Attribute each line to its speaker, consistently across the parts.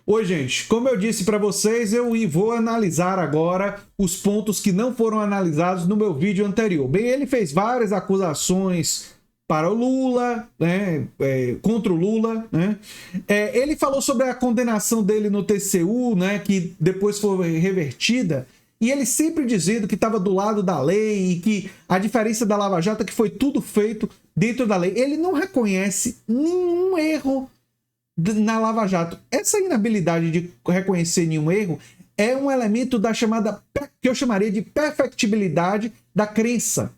Speaker 1: Oi, gente. Como eu disse para vocês, eu vou analisar agora os pontos que não foram analisados no meu vídeo anterior. Bem, ele fez várias acusações para o Lula, né, contra o Lula, né? Ele falou sobre a condenação dele no TCU, né, que depois foi revertida, e ele sempre dizendo que estava do lado da lei e que a diferença da Lava Jato é que foi tudo feito dentro da lei. Ele não reconhece nenhum erro na Lava Jato. Essa inabilidade de reconhecer nenhum erro é um elemento da chamada, que eu chamaria de perfectibilidade da crença.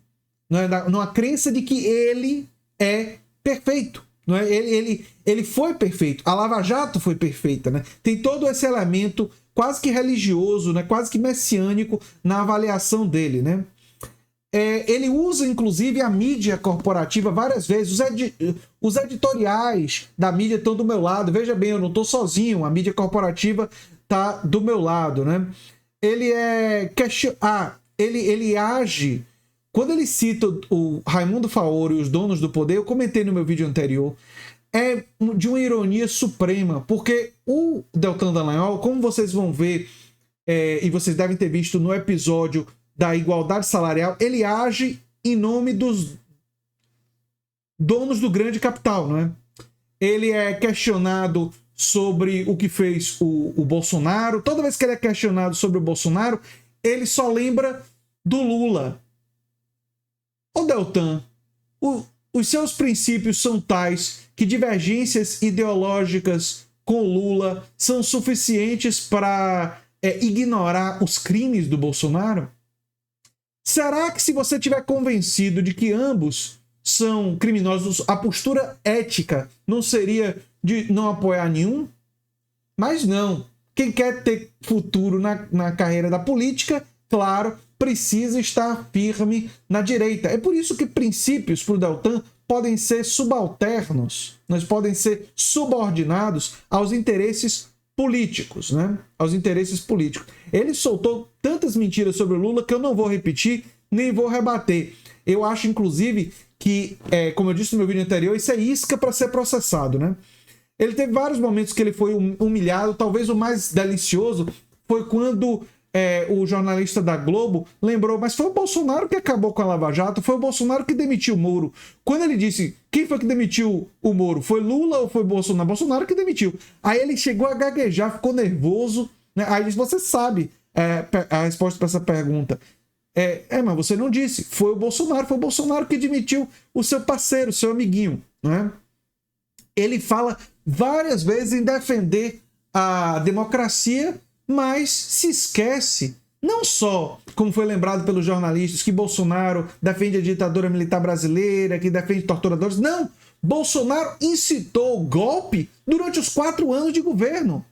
Speaker 1: Não é? Numa crença de que ele é perfeito. Não é? Ele foi perfeito. A Lava Jato foi perfeita. Né? Tem todo esse elemento quase que religioso, né? Quase que messiânico na avaliação dele. Né? Ele usa, inclusive, a mídia corporativa várias vezes. Os editoriais da mídia estão do meu lado. Veja bem, eu não estou sozinho. A mídia corporativa está do meu lado. Né? Ele age... Quando ele cita o Raimundo Faoro e os donos do poder, eu comentei no meu vídeo anterior, é de uma ironia suprema, porque o Deltan Dallagnol, como vocês vão ver, e vocês devem ter visto no episódio da igualdade salarial, ele age em nome dos donos do grande capital, não é? Ele é questionado sobre o que fez o Bolsonaro. Toda vez que ele é questionado sobre o Bolsonaro, ele só lembra do Lula. Ô Deltan, os seus princípios são tais que divergências ideológicas com Lula são suficientes para ignorar os crimes do Bolsonaro? Será que se você estiver convencido de que ambos são criminosos, a postura ética não seria de não apoiar nenhum? Mas não. Quem quer ter futuro na carreira da política, claro, precisa estar firme na direita. É por isso que princípios para o Deltan podem ser subalternos, mas podem ser subordinados aos interesses políticos, né? Aos interesses políticos. Ele soltou tantas mentiras sobre o Lula que eu não vou repetir, nem vou rebater. Eu acho, inclusive, que, como eu disse no meu vídeo anterior, isso é isca para ser processado, né? Ele teve vários momentos que ele foi humilhado. Talvez o mais delicioso foi quando o jornalista da Globo lembrou, mas foi o Bolsonaro que acabou com a Lava Jato, foi o Bolsonaro que demitiu o Moro. Quando ele disse, quem foi que demitiu o Moro? Foi Lula ou foi Bolsonaro? Bolsonaro que demitiu. Aí ele chegou a gaguejar, ficou nervoso, né? Aí ele disse, você sabe a resposta para essa pergunta. Mas você não disse, foi o Bolsonaro que demitiu o seu parceiro, o seu amiguinho, né? Ele fala várias vezes em defender a democracia, mas se esquece, não só, como foi lembrado pelos jornalistas, que Bolsonaro defende a ditadura militar brasileira, que defende torturadores. Não! Bolsonaro incitou o golpe durante os 4 anos de governo.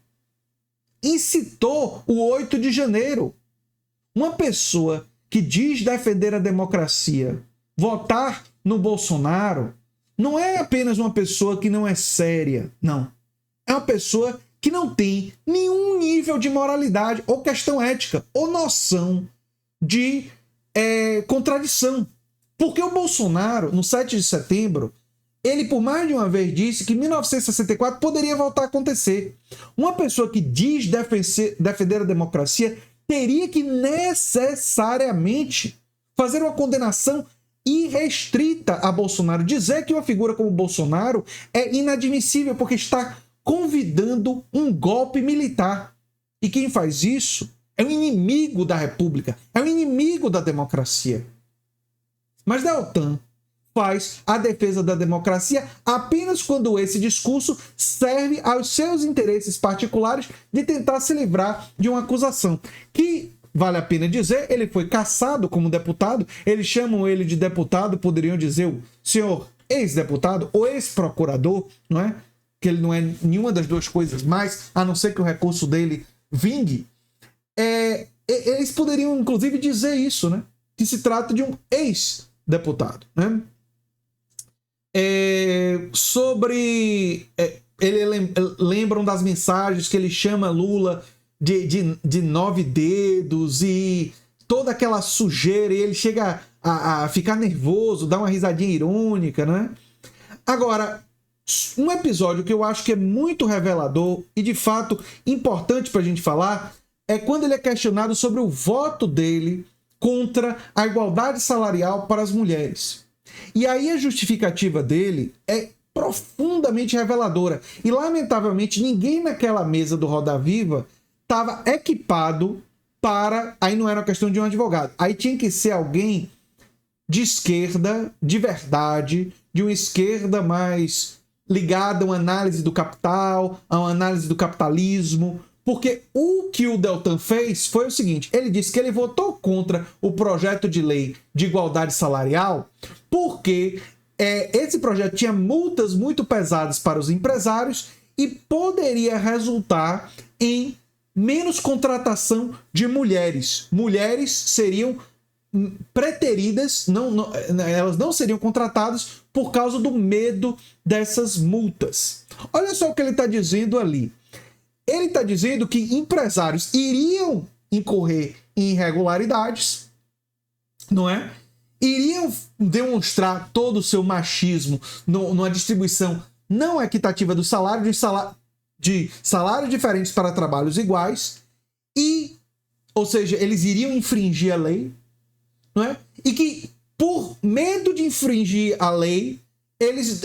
Speaker 1: Incitou o 8 de janeiro. Uma pessoa que diz defender a democracia, votar no Bolsonaro, não é apenas uma pessoa que não é séria, não. É uma pessoa que não tem nenhum nível de moralidade, ou questão ética, ou noção de contradição. Porque o Bolsonaro, no 7 de setembro, ele por mais de uma vez disse que 1964 poderia voltar a acontecer. Uma pessoa que diz defender a democracia teria que necessariamente fazer uma condenação irrestrita a Bolsonaro. Dizer que uma figura como Bolsonaro é inadmissível porque está convidando um golpe militar. E quem faz isso é um inimigo da República, é um inimigo da democracia. Mas Deltan faz a defesa da democracia apenas quando esse discurso serve aos seus interesses particulares de tentar se livrar de uma acusação. Que, vale a pena dizer, ele foi cassado como deputado, eles chamam ele de deputado, poderiam dizer o senhor ex-deputado ou ex-procurador, não é? Que ele não é nenhuma das duas coisas mais, a não ser que o recurso dele vingue. Eles poderiam, inclusive, dizer isso, né? Que se trata de um ex-deputado, né? Lembram das mensagens que ele chama Lula de 9 dedos e toda aquela sujeira, e ele chega a ficar nervoso, dá uma risadinha irônica, né? Agora, Um episódio que eu acho que é muito revelador e, de fato, importante para a gente falar é quando ele é questionado sobre o voto dele contra a igualdade salarial para as mulheres. E aí a justificativa dele é profundamente reveladora. E, lamentavelmente, ninguém naquela mesa do Roda Viva estava equipado para... Aí não era uma questão de um advogado. Aí tinha que ser alguém de esquerda, de verdade, de uma esquerda mais ligada a uma análise do capital, a uma análise do capitalismo, porque o que o Deltan fez foi o seguinte, ele disse que ele votou contra o projeto de lei de igualdade salarial porque esse projeto tinha multas muito pesadas para os empresários e poderia resultar em menos contratação de mulheres. Mulheres seriam preteridas, elas não seriam contratadas por causa do medo dessas multas. Olha só o que ele está dizendo ali. Ele está dizendo que empresários iriam incorrer em irregularidades, não é? Iriam demonstrar todo o seu machismo numa distribuição não equitativa do salário, de salários diferentes para trabalhos iguais, ou seja, eles iriam infringir a lei, não é? E que, por medo de infringir a lei, eles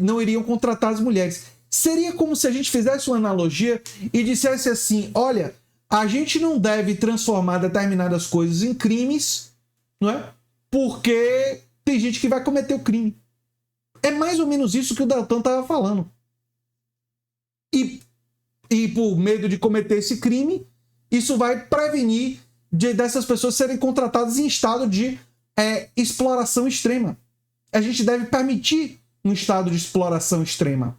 Speaker 1: não iriam contratar as mulheres. Seria como se a gente fizesse uma analogia e dissesse assim, olha, a gente não deve transformar determinadas coisas em crimes, não é? Porque tem gente que vai cometer o crime. É mais ou menos isso que o Deltan estava falando. E por medo de cometer esse crime, isso vai prevenir dessas pessoas serem contratadas em estado de exploração extrema. A gente deve permitir um estado de exploração extrema.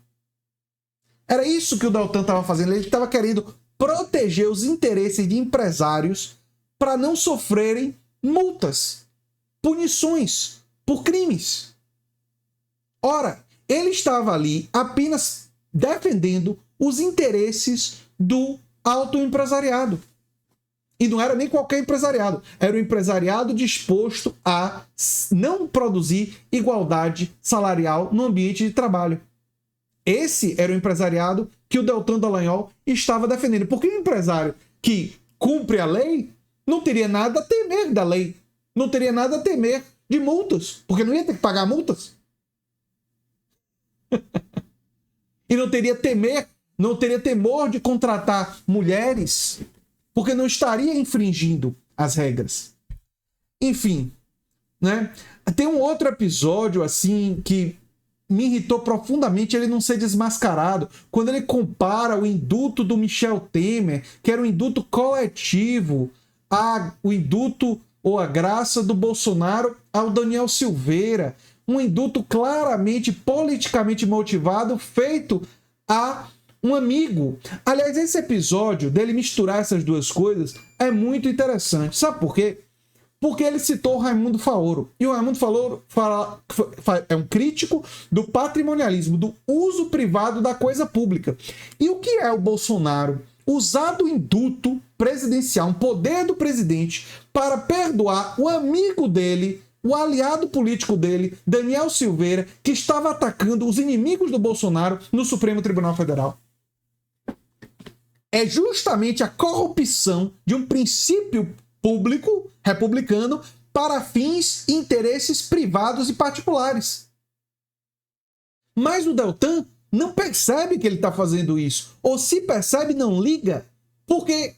Speaker 1: Era isso que o Deltan estava fazendo. Ele estava querendo proteger os interesses de empresários para não sofrerem multas, punições por crimes. Ora, ele estava ali apenas defendendo os interesses do autoempresariado. E não era nem qualquer empresariado. Era o empresariado disposto a não produzir igualdade salarial no ambiente de trabalho. Esse era o empresariado que o Deltan Dallagnol estava defendendo. Porque o empresário que cumpre a lei não teria nada a temer da lei. Não teria nada a temer de multas. Porque não ia ter que pagar multas. E não teria temor de contratar mulheres, porque não estaria infringindo as regras. Enfim, né? Tem um outro episódio assim que me irritou profundamente ele não ser desmascarado, quando ele compara o indulto do Michel Temer, que era um indulto coletivo, o indulto ou a graça do Bolsonaro ao Daniel Silveira, um indulto claramente politicamente motivado, feito a um amigo. Aliás, esse episódio dele misturar essas duas coisas é muito interessante. Sabe por quê? Porque ele citou o Raimundo Faoro. E o Raimundo Faoro é um crítico do patrimonialismo, do uso privado da coisa pública. E o que é o Bolsonaro? Usar do indulto presidencial, um poder do presidente, para perdoar o amigo dele, o aliado político dele, Daniel Silveira, que estava atacando os inimigos do Bolsonaro no Supremo Tribunal Federal. É justamente a corrupção de um princípio público, republicano, para fins e interesses privados e particulares. Mas o Deltan não percebe que ele está fazendo isso. Ou se percebe, não liga, porque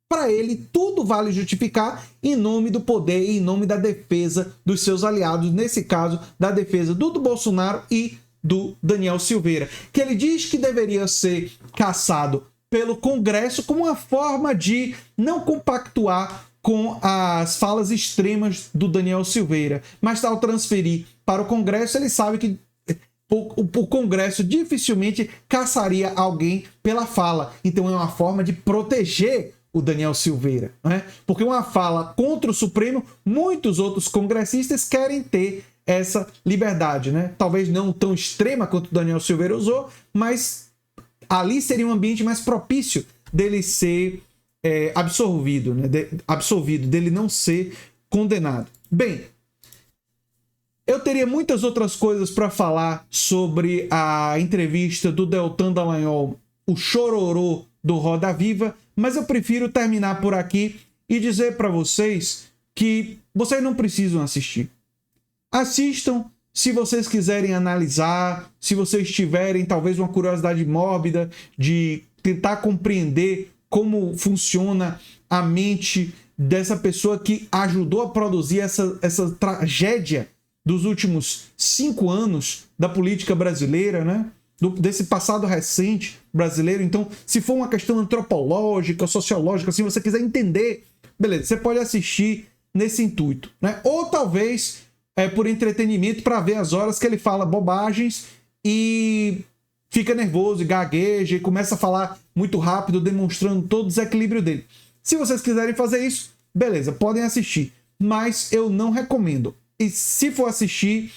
Speaker 1: para ele tudo vale justificar em nome do poder e em nome da defesa dos seus aliados, nesse caso, da defesa do Bolsonaro e do Daniel Silveira, que ele diz que deveria ser cassado pelo Congresso como uma forma de não compactuar com as falas extremas do Daniel Silveira. Mas ao transferir para o Congresso, ele sabe que o Congresso dificilmente caçaria alguém pela fala. Então é uma forma de proteger o Daniel Silveira, né? Porque uma fala contra o Supremo, muitos outros congressistas querem ter essa liberdade, né? Talvez não tão extrema quanto o Daniel Silveira usou, mas ali seria um ambiente mais propício dele ser absolvido, né? Absolvido, dele não ser condenado. Bem, Eu teria muitas outras coisas para falar sobre a entrevista do Deltan Dallagnol, o chororô do Roda Viva, mas eu prefiro terminar por aqui e dizer para vocês que vocês não precisam assistir. Assistam se vocês quiserem analisar, se vocês tiverem talvez uma curiosidade mórbida de tentar compreender como funciona a mente dessa pessoa que ajudou a produzir essa tragédia dos últimos 5 anos da política brasileira, né? Desse passado recente brasileiro. Então, se for uma questão antropológica, sociológica, se você quiser entender, beleza, você pode assistir nesse intuito, né? Ou talvez por entretenimento, para ver as horas que ele fala bobagens e fica nervoso e gagueja e começa a falar muito rápido, demonstrando todo o desequilíbrio dele. Se vocês quiserem fazer isso, beleza, podem assistir, mas eu não recomendo. E se for assistir,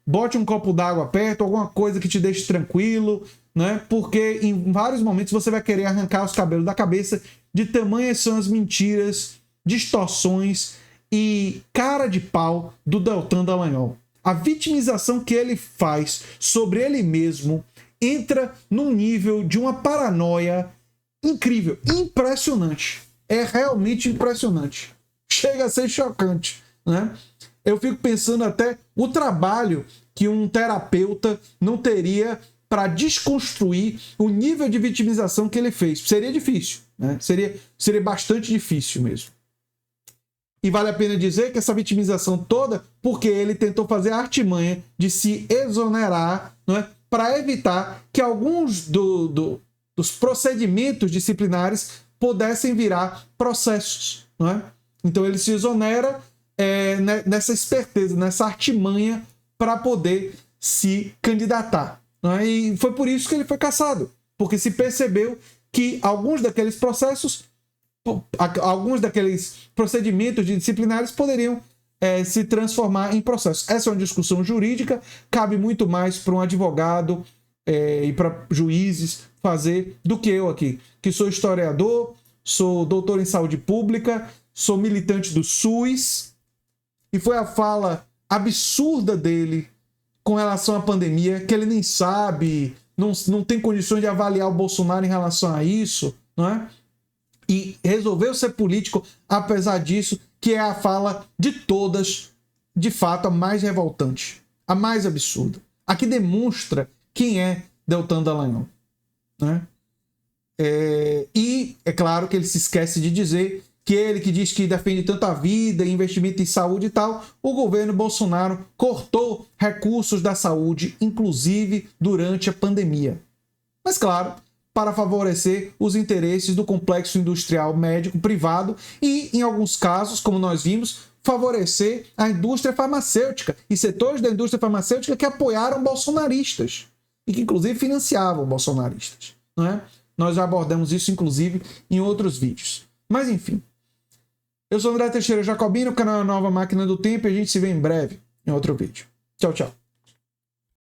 Speaker 1: bote um copo d'água perto, alguma coisa que te deixe tranquilo, né? Porque em vários momentos você vai querer arrancar os cabelos da cabeça, de tamanhas são as mentiras, distorções e cara de pau do Deltan Dallagnol. A vitimização que ele faz sobre ele mesmo entra num nível de uma paranoia incrível, impressionante. É realmente impressionante. Chega a ser chocante, né? Eu fico pensando até o trabalho que um terapeuta não teria para desconstruir o nível de vitimização que ele fez. Seria difícil, né? Seria bastante difícil mesmo. E vale a pena dizer que essa vitimização toda, porque ele tentou fazer a artimanha de se exonerar, né, para evitar que alguns dos procedimentos disciplinares pudessem virar processos, não é? Então ele se exonera nessa esperteza, nessa artimanha para poder se candidatar, não é? E foi por isso que ele foi cassado, porque se percebeu que alguns daqueles procedimentos disciplinares poderiam se transformar em processos. Essa é uma discussão jurídica, cabe muito mais para um advogado e para juízes fazer do que eu aqui, que sou historiador, sou doutor em saúde pública, sou militante do SUS, e foi a fala absurda dele com relação à pandemia, que ele nem sabe, não tem condições de avaliar o Bolsonaro em relação a isso, não é? E resolveu ser político apesar disso, que é a fala de todas, de fato, a mais revoltante, a mais absurda, a que demonstra quem é Deltan Dallagnol, né? E é claro que ele se esquece de dizer que ele que diz que defende tanto a vida, investimento em saúde e tal, o governo Bolsonaro cortou recursos da saúde, inclusive durante a pandemia. Mas claro, para favorecer os interesses do complexo industrial médico privado e, em alguns casos, como nós vimos, favorecer a indústria farmacêutica e setores da indústria farmacêutica que apoiaram bolsonaristas e que, inclusive, financiavam bolsonaristas, não é? Nós já abordamos isso, inclusive, em outros vídeos. Mas, enfim. Eu sou André Teixeira Jacobino, o canal Nova Máquina do Tempo, e a gente se vê em breve em outro vídeo. Tchau, tchau.